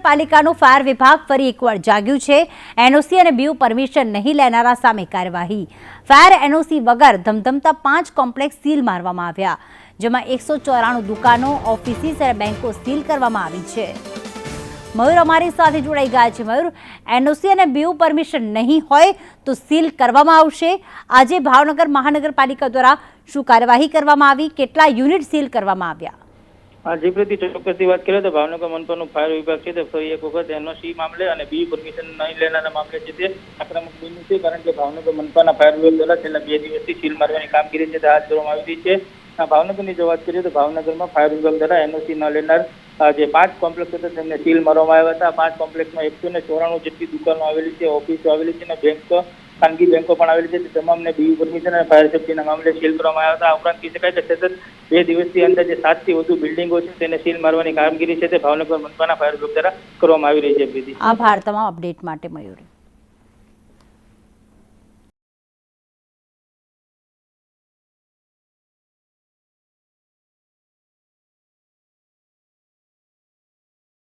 પાલિકાનું fire વિભાગ ફરી એકવાર જાગ્યું છે। એનઓસી અને બીયુ પરમિશન નહીં લેનારા સામે કાર્યવાહી। ફાયર એનઓસી વગર ધમધમતા 5 કોમ્પ્લેક્સ સીલ મારવામાં આવ્યા, જેમાં 194 દુકાનો, ઓફિસીસ અને બેંકો સીલ કરવામાં આવી છે। મયુર અમારી સાથે જોડાઈ ગયા છે। મયુર, એનઓસી અને બીયુ પરમિશન નહીં હોય તો સીલ કરવામાં આવશે। આજે ભાવનગર મહાનગરપાલિકા દ્વારા શું કાર્યવાહી કરવામાં આવી, કેટલા યુનિટ સીલ કરવામાં આવ્યા? जी प्रति ચોક્કસથી વાત કરીએ તો ભાવનગર મનપાનું ફાયર વિભાગ છે તે ફરી એક વખત એનઓસી મામલે અને બીયુ પરમિશન નહીં લેનારા મામલે છે તે આક્રમક બન્યું છે, કારણ કે ભાવનગર મનપાના ફાયર વિભાગ દ્વારા છેલ્લા 2 દિવસથી સીલ મારવાની કામગીરી છે તે હાથ ધરવામાં આવી રહી છે। ભાવનગરની જો વાત કરીએ તો ભાવનગરમાં ફાયર વિભાગ દ્વારા એનઓસી ન લેનાર જે 5 કોમ્પ્લેક્સ હતા તેમને સીલ મારવામાં આવ્યા હતા। 5 કોમ્પ્લેક્સમાં 194 જેટલી દુકાનો આવેલી છે, ઓફિસો આવેલી છે અને બેંકો, ખાનગી બેંકો પણ આવેલી છે, તે તમામને બીયુ પરમિશન અને ફાયર સેફ્ટીના મામલે સીલ કરવામાં આવ્યા હતા। આ ઉપરાંત કહી શકાય કે સતત 2 દિવસથી અંદાજે 7 થી વધુ બિલ્ડિંગો છે તેને સીલ મારવાની કામગીરી છે તે ભાવનગર મનપાના ફાયર વિભાગ દ્વારા કરવામાં આવી રહી છે। આભાર તમામ અપડેટ માટે મયુર।